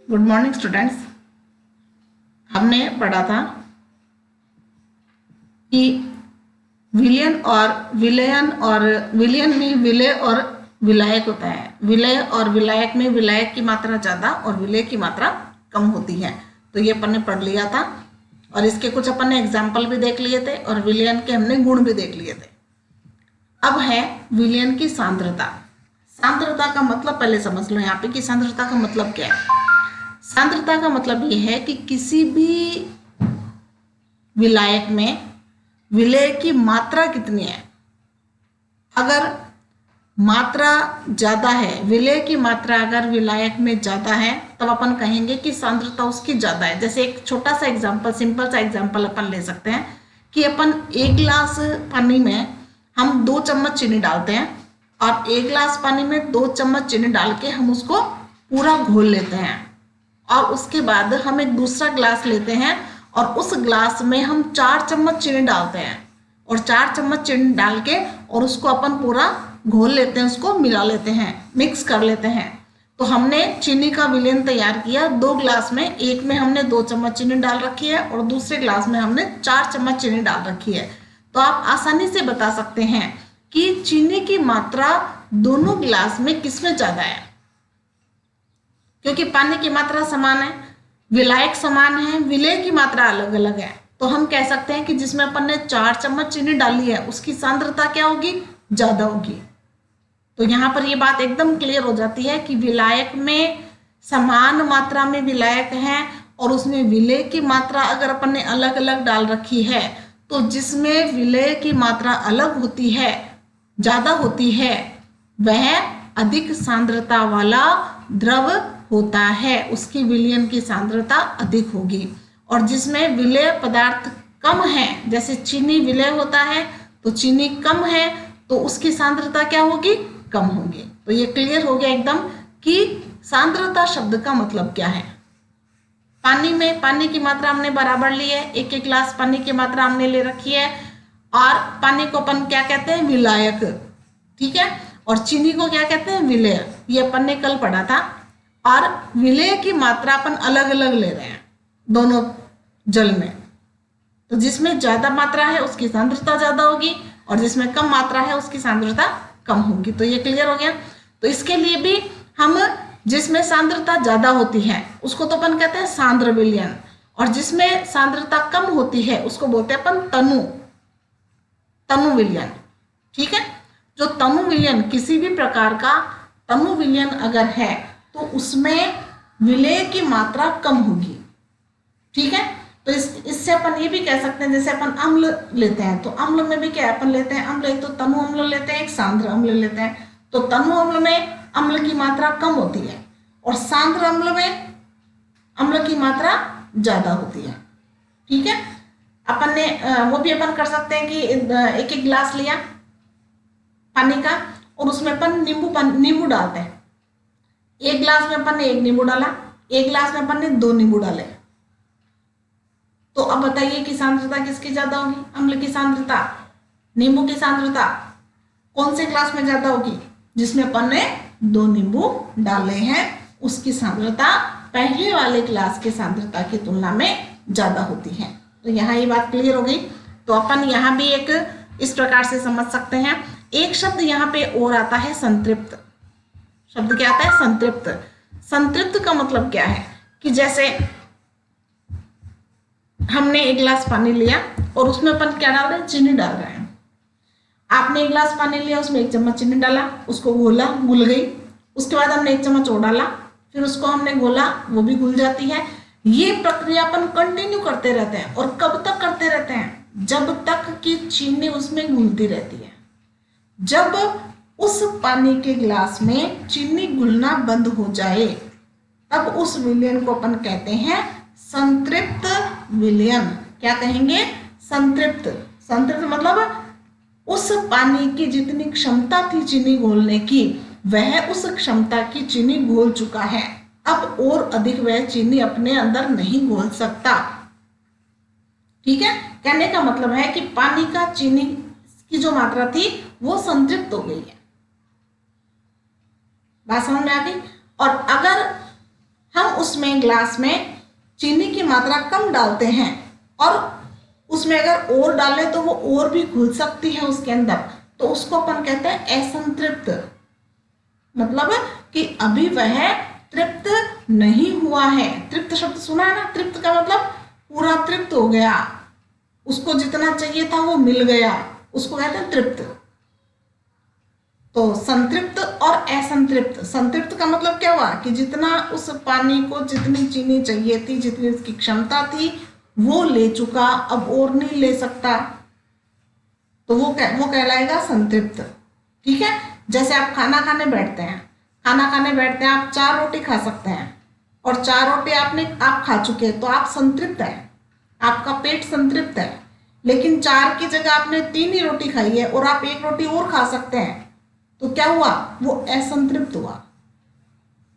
Good morning students. हमने पढ़ा था कि विलयन में विलय और विलायक होता है। विलय और विलायक में विलायक की मात्रा ज़्यादा और विलय की मात्रा कम होती है। तो ये अपन ने पढ़ लिया था और इसके कुछ अपन ने एग्जाम्पल भी देख लिए थे और विलयन के हमने गुण भी देख लिए थे। अब है विलयन की सांद्रता। सांद्रता का मतलब पहले समझ लो यहाँ पे कि सांद्रता का मतलब क्या है। सांद्रता का मतलब ये है कि किसी भी विलायक में विलय की मात्रा कितनी है। अगर मात्रा ज़्यादा है, विलय की मात्रा अगर विलायक में ज़्यादा है तब अपन कहेंगे कि सांद्रता उसकी ज़्यादा है। जैसे एक छोटा सा एग्जाम्पल, सिंपल सा एग्जाम्पल अपन ले सकते हैं कि अपन एक गिलास पानी में हम 2 चम्मच चीनी डालते हैं और एक गिलास पानी में 2 चम्मच चीनी डाल के हम उसको पूरा घोल लेते हैं और उसके बाद हम एक दूसरा ग्लास लेते हैं और उस ग्लास में हम 4 चम्मच चीनी डालते हैं और 4 चम्मच चीनी डाल के और उसको अपन पूरा घोल लेते हैं, उसको मिला लेते हैं, मिक्स कर लेते हैं। तो हमने चीनी का विलयन तैयार किया 2 ग्लास में। एक में हमने 2 चम्मच चीनी डाल रखी है और दूसरे ग्लास में हमने 4 चम्मच चीनी डाल रखी है। तो आप आसानी से बता सकते हैं कि चीनी की मात्रा दोनों ग्लास में किसमें ज़्यादा है, क्योंकि पानी की मात्रा समान है, विलायक समान है, विलय की मात्रा अलग अलग है। तो हम कह सकते हैं कि जिसमें अपन ने 4 चम्मच चीनी डाली है उसकी सांद्रता क्या होगी, ज़्यादा होगी। तो यहाँ पर ये बात एकदम क्लियर हो जाती है कि विलायक में समान मात्रा में विलायक है और उसमें विलय की मात्रा अगर अपन ने अलग अलग डाल रखी है तो जिसमें विलय की मात्रा अलग होती है, ज़्यादा होती है, वह अधिक सांद्रता वाला द्रव होता है, उसकी विलयन की सांद्रता अधिक होगी। और जिसमें विलय पदार्थ कम है, जैसे चीनी विलय होता है तो चीनी कम है तो उसकी सांद्रता क्या होगी, कम होगी। तो ये क्लियर हो गया एकदम कि सांद्रता शब्द का मतलब क्या है। पानी में पानी की मात्रा हमने बराबर ली है, एक एक गिलास पानी की मात्रा हमने ले रखी है और पानी को अपन क्या कहते हैं, विलायक, ठीक है, और चीनी को क्या कहते हैं, विलय। ये अपन ने कल पढ़ा था। और विलय की मात्रा अपन अलग अलग ले रहे हैं दोनों जल में। तो जिसमें ज्यादा मात्रा है उसकी सांद्रता ज्यादा होगी और जिसमें कम मात्रा है उसकी सांद्रता कम होगी। तो ये क्लियर हो गया। तो इसके लिए भी हम जिसमें सांद्रता ज्यादा होती है उसको तो अपन कहते हैं सांद्र विलयन, और जिसमें सांद्रता कम होती है उसको बोलते हैं अपन तनु विलयन, ठीक है। जो तनु विलयन, किसी भी प्रकार का तनु विलयन अगर है तो उसमें विलय की मात्रा कम होगी, ठीक है। तो इससे अपन ये भी कह सकते हैं, जैसे अपन अम्ल लेते हैं तो अम्ल में भी क्या अपन लेते हैं अम्ल, एक तो तनु अम्ल लेते हैं, एक सांद्र अम्ल लेते हैं। तो तनु अम्ल में अम्ल की मात्रा कम होती है और सांद्र अम्ल में अम्ल की मात्रा ज्यादा होती है, ठीक है। अपन ने वो भी अपन कर सकते हैं कि एक एक गिलास लिया पानी का और उसमें अपन नींबू डालते हैं। एक गिलास में अपन ने 1 नींबू डाला, एक गिलास में अपन ने 2 नींबू डाले। तो अब बताइए कि सांद्रता किसकी ज्यादा होगी, अम्ल की सांद्रता, नींबू की सांद्रता कौन से ग्लास में ज्यादा होगी, जिसमें अपन ने 2 नींबू डाले हैं उसकी सांद्रता पहले वाले ग्लास की सांद्रता की तुलना में ज्यादा होती है। तो यहाँ ये बात क्लियर हो गई। तो अपन यहाँ भी एक इस प्रकार से समझ सकते हैं। एक शब्द यहाँ पे और आता है संतृप्त। शब्द क्या आता है, संतृप्त। संतृप्त का मतलब क्या है कि जैसे हमने 1 गिलास पानी लिया और उसमें अपन क्या डाल रहे हैं, चीनी डाल रहे हैं। आपने 1 गिलास पानी लिया, उसमें 1 चम्मच चीनी डाला, उसको घोला, घुल गई। उसके बाद हमने 1 चम्मच और डाला, फिर उसको हमने घोला, वो भी घुल जाती है। ये प्रक्रिया अपन कंटिन्यू करते रहते हैं। और कब तक करते रहते हैं, जब तक कि चीनी उसमें घुलती रहती है। जब उस पानी के गिलास में चीनी घुलना बंद हो जाए तब उस विलयन को अपन कहते हैं संतृप्त विलयन। क्या कहेंगे, संतृप्त। संतृप्त मतलब उस पानी की जितनी क्षमता थी चीनी घोलने की, वह उस क्षमता की चीनी घोल चुका है। अब और अधिक वह चीनी अपने अंदर नहीं घोल सकता, ठीक है। कहने का मतलब है कि पानी का चीनी की जो मात्रा थी वो संतृप्त हो गई है। बात समझ में आ गई। और अगर हम उसमें ग्लास में चीनी की मात्रा कम डालते हैं और उसमें अगर और डालें तो वो और भी घुल सकती है उसके अंदर, तो उसको अपन कहते हैं असंतृप्त। मतलब कि अभी वह तृप्त नहीं हुआ है। तृप्त शब्द सुना है ना, तृप्त का मतलब पूरा तृप्त हो गया, उसको जितना चाहिए था वो मिल गया, उसको कहते हैं तृप्त। तो संतृप्त और असंतृप्त। संतृप्त का मतलब क्या हुआ कि जितना उस पानी को जितनी चीनी चाहिए थी, जितनी उसकी क्षमता थी वो ले चुका, अब और नहीं ले सकता, तो वो कहलाएगा संतृप्त। ठीक है। जैसे आप खाना खाने बैठते हैं, आप 4 रोटी खा सकते हैं और 4 रोटी आप खा चुके हैं, तो आप संतृप्त है, आपका पेट संतृप्त है। लेकिन 4 की जगह आपने 3 ही रोटी खाई है और आप 1 रोटी और खा सकते हैं, तो क्या हुआ, वो असंतृप्त हुआ।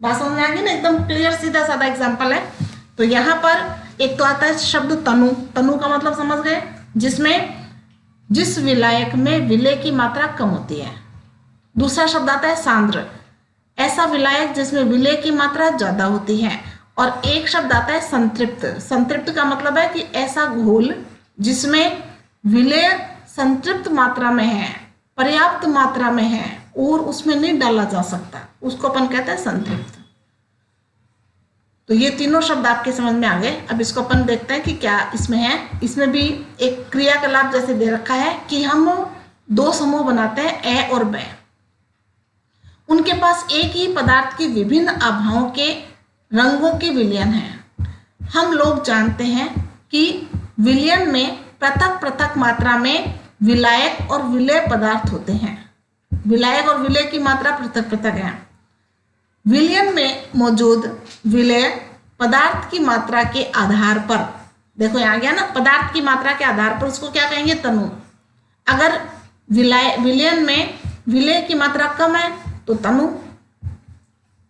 बात समझ में आ गई ना, एकदम क्लियर सीधा साधा एग्जांपल है। तो यहाँ पर एक तो आता है शब्द तनु। तनु का मतलब समझ गए, जिस विलायक में विलेय की मात्रा कम होती है। दूसरा शब्द आता है सांद्र, ऐसा विलायक जिसमें विलेय की मात्रा ज्यादा होती है। और एक शब्द आता है संतृप्त। संतृप्त का मतलब है कि ऐसा घोल जिसमें विलेय संतृप्त मात्रा में है, पर्याप्त मात्रा में है और उसमें नहीं डाला जा सकता, उसको अपन कहते हैं संतृप्त। तो ये तीनों शब्द आपके समझ में आ गए। अब इसको अपन देखते हैं कि क्या इसमें है। इसमें भी एक क्रियाकलाप जैसे दे रखा है कि हम 2 समूह बनाते हैं, ए और ब। उनके पास एक ही पदार्थ की विभिन्न आभाओं के रंगों के विलयन है। हम लोग जानते हैं कि विलयन में पृथक पृथक मात्रा में विलायक और विलेय पदार्थ होते हैं। विलायक और विलेय की मात्रा पृथक पृथक है। विलयन में मौजूद विलेय पदार्थ की मात्रा के आधार पर, देखो यहाँ गया ना, पदार्थ की मात्रा के आधार पर उसको क्या कहेंगे, तनु। अगर विलयन में विलेय की मात्रा कम है तो तनु,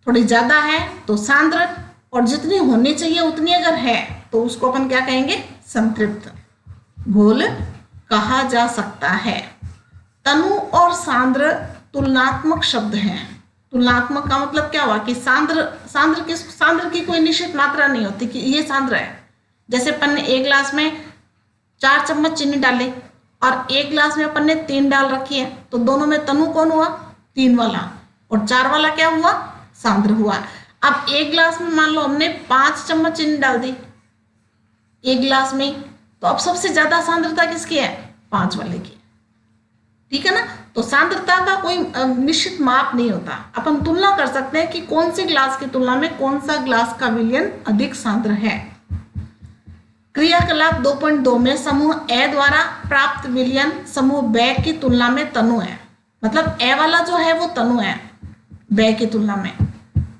थोड़ी ज्यादा है तो सांद्र, और जितनी होनी चाहिए उतनी अगर है तो उसको अपन क्या कहेंगे, संतृप्त घोल कहा जा सकता है। तनु और सांद्र तुलनात्मक शब्द हैं। तुलनात्मक का मतलब क्या हुआ कि सांद्र की कोई निश्चित मात्रा नहीं होती कि ये सांद्र है। जैसे अपन ने 1 गिलास में 4 चम्मच चीनी डाली और 1 गिलास में अपन ने 3 डाल रखी है, तो दोनों में तनु कौन हुआ, 3 वाला, और 4 वाला क्या हुआ, सांद्र हुआ। अब 1 गिलास में मान लो हमने 5 चम्मच चीनी डाल दी 1 गिलास में, तो अब सबसे ज्यादा सांद्रता किसकी है, 5 वाले की। ठीक है ना। तो सांद्रता का कोई निश्चित माप नहीं होता। अपन तुलना कर सकते हैं कि कौन से ग्लास की तुलना में कौन सा ग्लास का विलयन अधिक सांद्र है। क्रियाकलाप 2.2 में समूह ए द्वारा प्राप्त विलयन समूह ब की तुलना में तनु है। मतलब ए वाला जो है वो तनु है ब की तुलना में।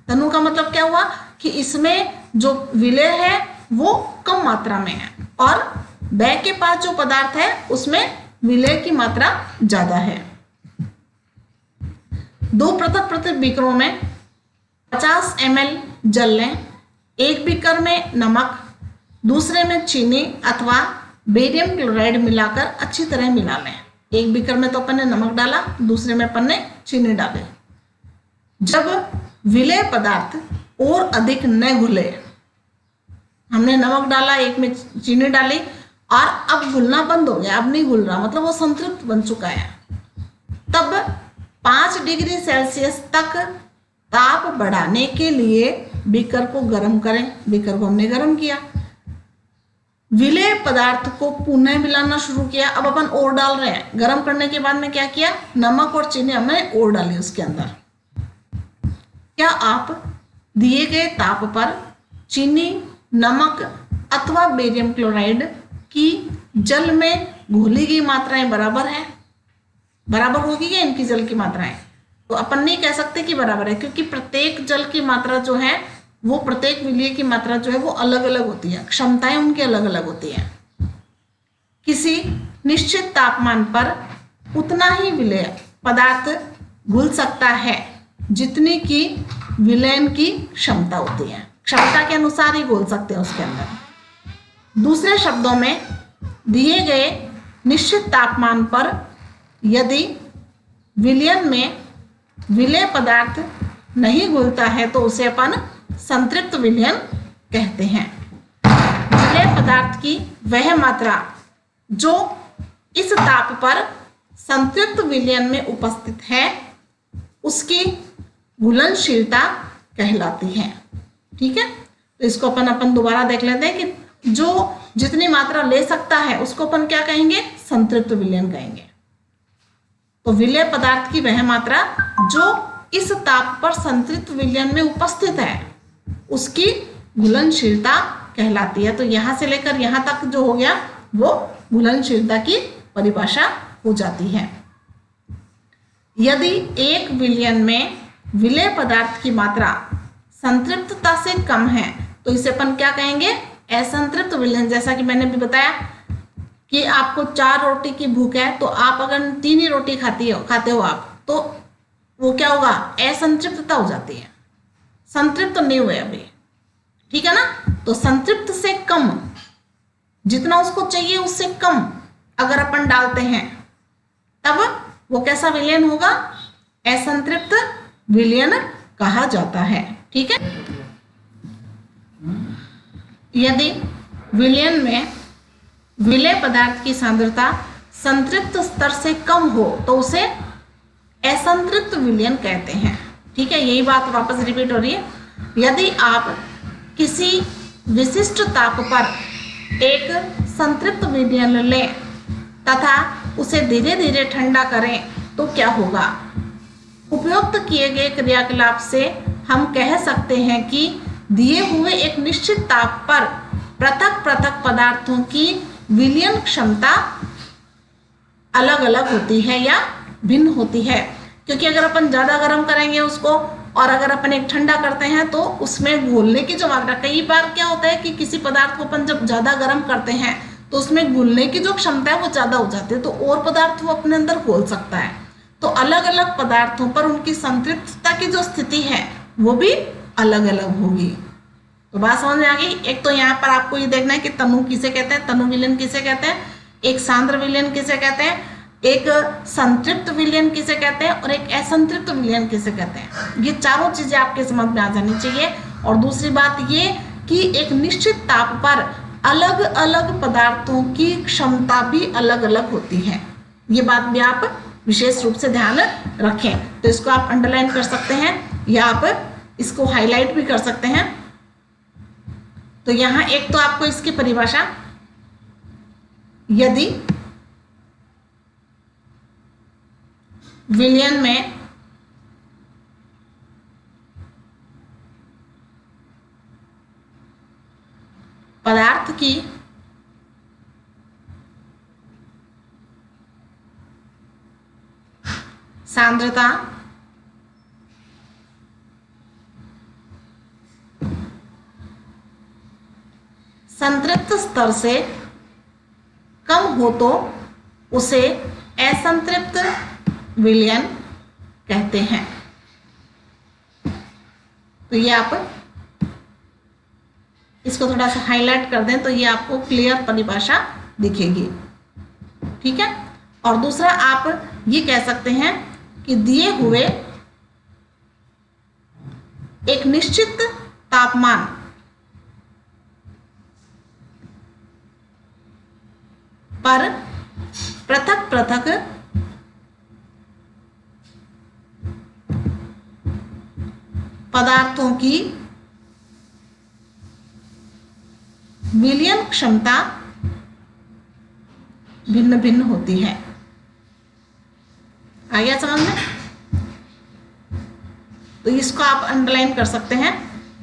तनु का मतलब क्या हुआ कि इसमें जो विलेय है वो कम मात्रा में है और ब के पास जो पदार्थ है उसमें विलेय की मात्रा ज्यादा है। 2 पृथक पृथक बीकरों में 50 ml जल लें। एक बीकर में नमक, दूसरे में चीनी अथवा बेरियम क्लोराइड मिलाकर अच्छी तरह मिला लें। एक बीकर में तो अपन ने नमक डाला, दूसरे में अपन ने चीनी डाले। जब विलेय पदार्थ और अधिक न घुले, हमने नमक डाला, एक में चीनी डाली और अब घुलना बंद हो गया, अब नहीं घुल रहा, मतलब वो संतृप्त बन चुका है, तब 5 डिग्री सेल्सियस तक ताप बढ़ाने के लिए बीकर को गर्म करें। बीकर को हमने गर्म किया, विलेय पदार्थ को पुनः मिलाना शुरू किया। अब अपन और डाल रहे हैं। गर्म करने के बाद में क्या किया, नमक और चीनी हमने और डाली उसके अंदर। क्या आप दिए गए ताप पर चीनी, नमक अथवा बेरियम क्लोराइड की जल में घोली गई मात्राएं बराबर है? बराबर होगी क्या इनकी जल की मात्राएं? तो अपन नहीं कह सकते कि बराबर है, क्योंकि प्रत्येक जल की मात्रा जो है वो, प्रत्येक विलेय की मात्रा जो है वो अलग अलग होती है, क्षमताएं उनकी अलग अलग होती हैं। किसी निश्चित तापमान पर उतना ही विलेय पदार्थ घुल सकता है जितनी की विलयन की क्षमता होती है। क्षमता के अनुसार ही घोल सकते हैं उसके अंदर। दूसरे शब्दों में, दिए गए निश्चित तापमान पर यदि विलयन में विलेय पदार्थ नहीं घुलता है तो उसे अपन संतृप्त विलयन कहते हैं। विलेय पदार्थ की वह मात्रा जो इस ताप पर संतृप्त विलयन में उपस्थित है उसकी घुलनशीलता कहलाती है। ठीक है, तो इसको अपन दोबारा देख लेते हैं कि जो जितनी मात्रा ले सकता है उसको अपन क्या कहेंगे, संतृप्त विलयन कहेंगे। तो विलेय पदार्थ की वह मात्रा जो इस ताप पर संतृप्त विलयन में उपस्थित है उसकी घुलनशीलता कहलाती है। तो यहां से लेकर यहां तक जो हो गया वो घुलनशीलता की परिभाषा हो जाती है। यदि एक विलयन में विलेय पदार्थ की मात्रा संतृप्तता से कम है तो इसे अपन क्या कहेंगे, असंतृप्त विलयन। जैसा कि मैंने भी बताया कि आपको 4 रोटी की भूख है तो आप अगर 3 ही रोटी खाते हो आप, तो वो क्या होगा, असंतृप्तता हो जाती है, संतृप्त तो नहीं हुए अभी। ठीक है ना, तो संतृप्त से कम, जितना उसको चाहिए उससे कम अगर अपन डालते हैं तब वो कैसा विलयन होगा, असंतृप्त विलयन कहा जाता है। ठीक है, यदि विलयन में विलेय पदार्थ की सांद्रता संतृप्त स्तर से कम हो तो उसे असंतृप्त विलयन कहते हैं। ठीक है, यही बात वापस रिपीट हो रही है। यदि आप किसी विशिष्ट ताप पर एक संतृप्त विलयन लें तथा उसे धीरे धीरे ठंडा करें तो क्या होगा। उपयुक्त किए गए क्रियाकलाप से हम कह सकते हैं कि दिए हुए एक निश्चित ताप पर पृथक पृथक पदार्थों की विलयन क्षमता अलग अलग होती है या भिन्न होती है। क्योंकि अगर अपन ज़्यादा गर्म करेंगे उसको और अगर अपन एक ठंडा करते हैं तो उसमें घुलने की जो मात्रा, कई बार क्या होता है कि किसी पदार्थ को अपन जब ज़्यादा गर्म करते हैं तो उसमें घुलने की जो क्षमता है वो ज़्यादा हो जाती है, तो और पदार्थ वो अपने अंदर घोल सकता है। तो अलग अलग पदार्थों पर उनकी संतृप्तता की जो स्थिति है वो भी अलग अलग होगी। तो बात समझ में आ गई। एक तो यहाँ पर आपको ये देखना है कि तनु किसे कहते हैं, तनु विलयन किसे कहते हैं, एक सांद्र विलयन किसे कहते हैं, एक संतृप्त विलयन किसे कहते हैं और एक असंतृप्त विलयन किसे कहते हैं। ये चारों चीजें आपके समझ में आ जानी चाहिए। और दूसरी बात ये कि एक निश्चित ताप पर अलग अलग पदार्थों की क्षमता भी अलग अलग होती है। ये बात भी आप विशेष रूप से ध्यान रखें। तो इसको आप अंडरलाइन कर सकते हैं या आप इसको हाईलाइट भी कर सकते हैं। तो यहां एक तो आपको इसकी परिभाषा, यदि विलयन में पदार्थ की सांद्रता संतृप्त स्तर से कम हो तो उसे असंतृप्त विलयन कहते हैं। तो ये आप इसको थोड़ा सा हाईलाइट कर दें तो ये आपको क्लियर परिभाषा दिखेगी। ठीक है, और दूसरा आप ये कह सकते हैं कि दिए हुए एक निश्चित तापमान पर पृथक पृथक पदार्थों की विलयन क्षमता भिन्न भिन्न होती है। आ गया समझ में? तो इसको आप अंडरलाइन कर सकते हैं।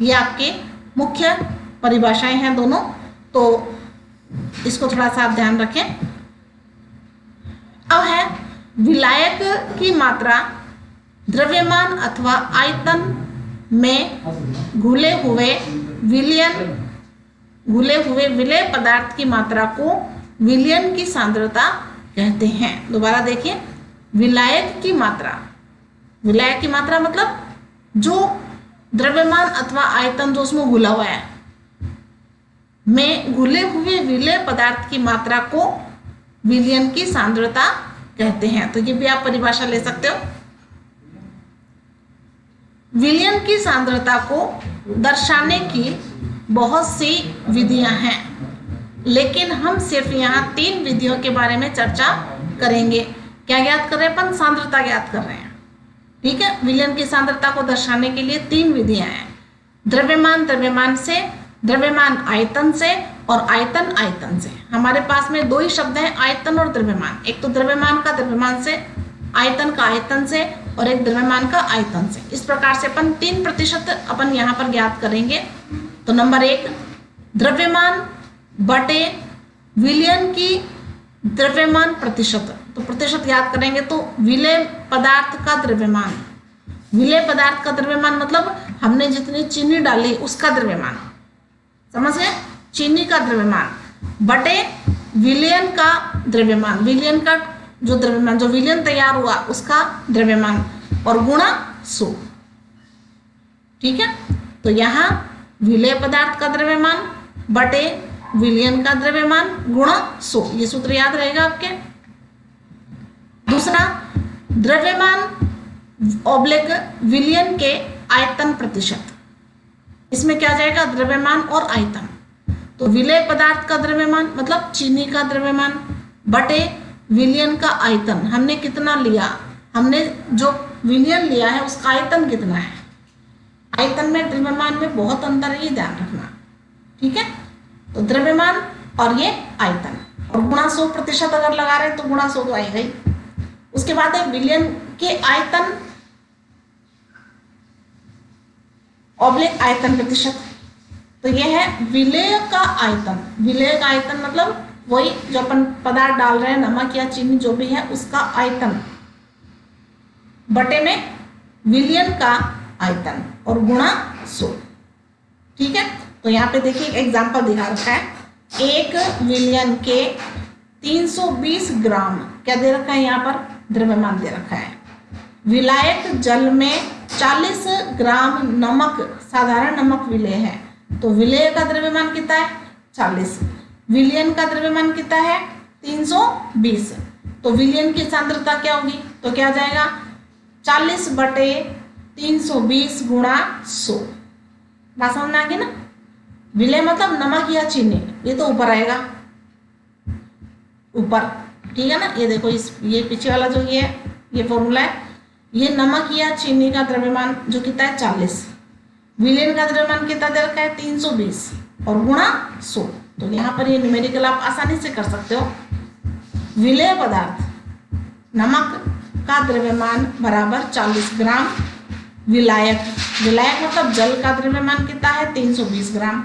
ये आपके मुख्य परिभाषाएं हैं दोनों, तो इसको थोड़ा सा आप ध्यान रखें। अब है विलायक की मात्रा द्रव्यमान अथवा आयतन में घुले हुए विलेय पदार्थ की मात्रा को विलयन की सांद्रता कहते हैं। दोबारा देखिए, विलायक की मात्रा, विलायक की मात्रा मतलब जो द्रव्यमान अथवा आयतन जो उसमें घुला हुआ है में घुले हुए विलेय पदार्थ की मात्रा को विलयन की सांद्रता कहते हैं। तो ये भी आप परिभाषा ले सकते हो। विलयन की सांद्रता को दर्शाने की बहुत सी विधियां हैं, लेकिन हम सिर्फ यहाँ 3 विधियों के बारे में चर्चा करेंगे। क्या ज्ञात कर रहे हैं अपन? सांद्रता ज्ञात कर रहे हैं। ठीक है, विलयन की सांद्रता को दर्शाने के लिए 3 विधियां हैं। द्रव्यमान द्रव्यमान से, द्रव्यमान आयतन से और आयतन आयतन से। हमारे पास में 2 ही शब्द हैं, आयतन और द्रव्यमान। एक तो द्रव्यमान का द्रव्यमान से, आयतन का आयतन से, और एक द्रव्यमान का आयतन से। इस प्रकार से अपन 3% अपन यहाँ पर ज्ञात करेंगे। तो नंबर 1, द्रव्यमान बटे विलयन की द्रव्यमान प्रतिशत। तो प्रतिशत याद करेंगे तो विलय पदार्थ का द्रव्यमान, विलय पदार्थ का द्रव्यमान मतलब हमने जितनी चीनी डाली उसका द्रव्यमान, समझ गए? चीनी का द्रव्यमान बटे विलयन का द्रव्यमान, विलयन का जो द्रव्यमान, जो विलयन तैयार हुआ उसका द्रव्यमान, और गुणा 100। ठीक है, तो यहाँ विलय पदार्थ का द्रव्यमान बटे विलयन का द्रव्यमान गुणा 100, ये सूत्र याद रहेगा आपके। दूसरा, द्रव्यमान ऑब्लिक विलयन के आयतन प्रतिशत। इसमें क्या जाएगा? द्रव्यमान और आयतन। तो विलय पदार्थ का द्रव्यमान मतलब चीनी का द्रव्यमान बटे विलयन का आयतन। हमने कितना लिया? हमने जो विलयन लिया है उसका आयतन कितना है? आयतन में द्रव्यमान में बहुत अंतर है, ये ध्यान रखना। ठीक है, तो द्रव्यमान और ये आयतन, और गुणा 100% अगर लगा रहे हैं तो गुणा 100 तो आएगा ही। उसके बाद है विलयन के आयतन ऑब्लिक आयतन प्रतिशत। तो यह है विलय का आयतन। विलय का आयतन मतलब वही जो अपन पदार्थ डाल रहे हैं, नमक या चीनी जो भी है, उसका आयतन बटे में विलयन का आयतन और गुणा 100। ठीक है, तो यहाँ पे देखिए एक एग्जाम्पल दिखा रखा है। एक विलयन के 320 ग्राम क्या दे रखा है? यहाँ पर द्रव्यमान दे रखा है। विलायक जल में 40 ग्राम नमक, साधारण नमक विलय है, तो विलय का द्रव्यमान कितना है? 40। विलयन का द्रव्यमान कितना है? 320। तो विलयन की सांद्रता क्या होगी? तो क्या जाएगा? 40 बटे 320 गुणा 100। बात समझ में आ गई ना? विलय मतलब नमक या चीनी, ये तो ऊपर आएगा, ऊपर। ठीक है ना, ये देखो ये पीछे वाला जो ये फॉर्मूला है, ये नमक या चीनी का द्रव्यमान जो कितना है? 40। विलयन का द्रव्यमान कितना दे रखा है? 320 और गुणा 100। तो यहाँ पर ये न्यूमेरिकल आप आसानी से कर सकते हो। विलय पदार्थ नमक का द्रव्यमान बराबर 40 ग्राम, विलायक, विलायक मतलब जल का द्रव्यमान कितना है? 320 ग्राम।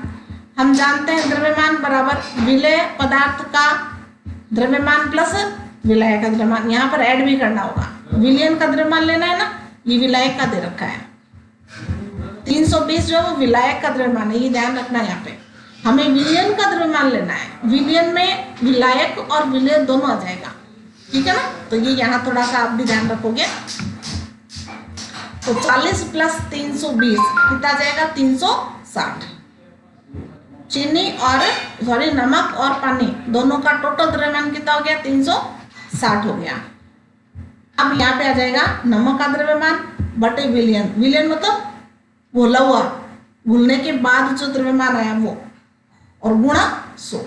हम जानते हैं द्रव्यमान बराबर विलय पदार्थ का द्रव्यमान प्लस विलायक का द्रव्यमान। यहाँ पर ऐड भी करना होगा, विलयन का द्रव्यमान लेना है ना, ये विलायक का दे रखा है। 320 जो है वो विलायक का द्रव्यमान है, ये ध्यान रखना है। यहाँ पे हमें विलयन का द्रव्यमान लेना है, विलयन में विलायक और विलय दोनों आ जाएगा। ठीक है ना, तो ये यहाँ थोड़ा सा आप भी ध्यान रखोगे। तो 40 प्लस 320 कितना जाएगा? 360। चीनी और नमक और पानी दोनों का टोटल द्रव्यमान कितना हो गया? 360 हो गया। अब यहाँ पे आ जाएगा नमक का द्रव्यमान बटे विलयन। विलयन मतलब घोला हुआ, घुलने के बाद जो द्रव्यमान आया वो, और गुणा 100।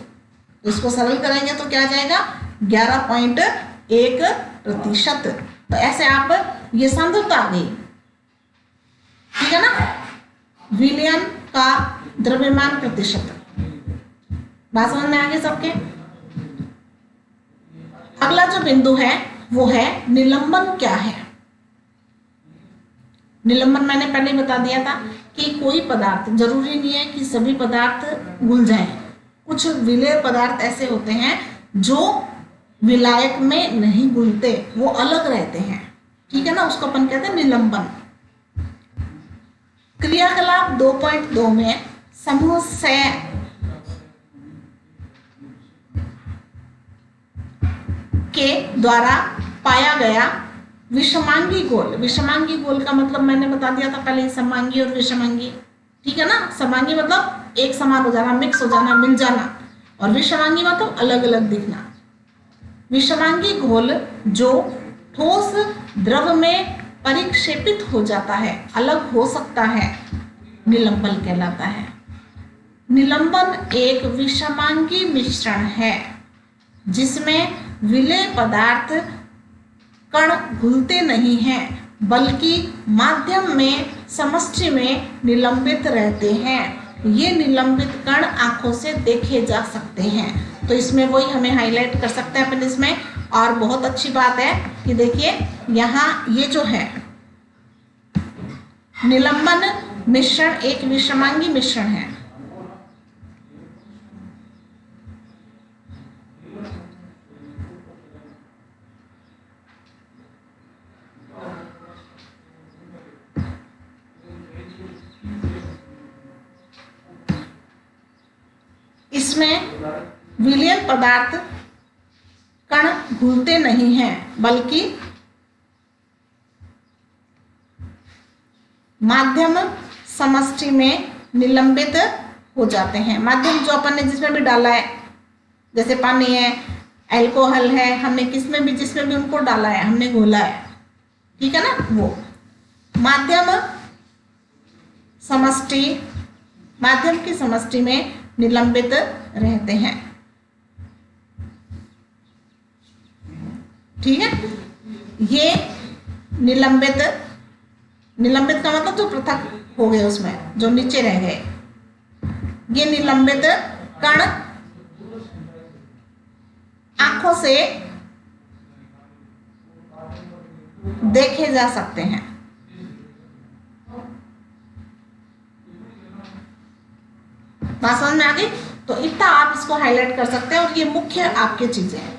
तो इसको सरल करेंगे तो क्या जाएगा? 11.1%। तो ऐसे आप ये सांद्रता आ गई। ठीक है ना, विलयन का द्रव्यमान प्रतिशत। बात समझ में आ गई सबके? अगला जो बिंदु है वो है निलंबन क्या है। निलंबन मैंने पहले ही बता दिया था कि कोई पदार्थ, जरूरी नहीं है कि सभी पदार्थ घुल जाएं। कुछ विलय पदार्थ ऐसे होते हैं जो विलायक में नहीं घुलते, वो अलग रहते हैं। ठीक है ना, उसको अपन कहते हैं निलंबन। क्रियाकलाप 2.2 में समूह से के द्वारा पाया गया विषमांगी गोल। विषमांगी गोल का मतलब मैंने बता दिया था पहले, समांगी और विषमांगी। ठीक है ना, समांगी मतलब एक समान हो जाना, मिक्स हो जाना, मिल जाना, और विषमांगी मतलब अलग अलग दिखना। विषमांगी घोल जो ठोस द्रव में परिक्षेपित हो जाता है, अलग हो सकता है, निलंबन कहलाता है। निलंबन एक विषमांगी मिश्रण है जिसमें विलेय पदार्थ कण घुलते नहीं हैं बल्कि माध्यम में समष्टि में निलंबित रहते हैं। ये निलंबित कण आंखों से देखे जा सकते हैं। तो इसमें वही हमें हाईलाइट कर सकते हैं अपन इसमें। और बहुत अच्छी बात है कि देखिए यहाँ ये जो है निलंबन मिश्रण एक विषमांगी मिश्रण है। इसमें विलयन पदार्थ कण घुलते नहीं हैं बल्कि माध्यम समष्टि में निलंबित हो जाते हैं। माध्यम जो अपन ने जिसमें भी डाला है, जैसे पानी है, अल्कोहल है, हमने किसमें भी जिसमें भी उनको डाला है, हमने घोला है, ठीक है ना, वो माध्यम समष्टि, माध्यम की समष्टि में निलंबित रहते हैं। ठीक है, ये निलंबित का मतलब जो पृथक हो गए, उसमें जो नीचे रह गए, ये निलंबित कण आंखों से देखे जा सकते हैं। बात समझ में आ गई? तो इतना आप इसको हाईलाइट कर सकते हैं और ये मुख्य आपके चीजें हैं।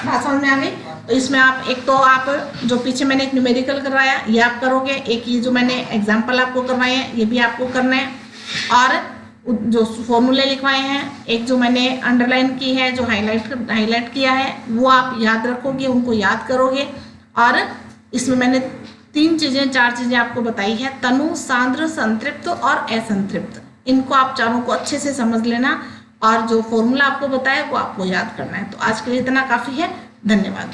बात समझ में आ गई? तो इसमें आप एक तो आप जो पीछे मैंने एक न्यूमेरिकल करवाया ये आप करोगे, एक ये जो मैंने एग्जांपल आपको करवाए हैं ये भी आपको करना है, और जो फॉर्मूले लिखवाए हैं, एक जो मैंने अंडरलाइन की है, जो हाईलाइट किया है, वो आप याद रखोगे, उनको याद करोगे। और इसमें मैंने 4 चीजें आपको बताई है, तनु, सांद्र, संतृप्त और असंतृप्त। इनको आप चारों को अच्छे से समझ लेना और जो फॉर्मूला आपको बताया वो आपको याद करना है। तो आज के लिए इतना काफी है। धन्यवाद।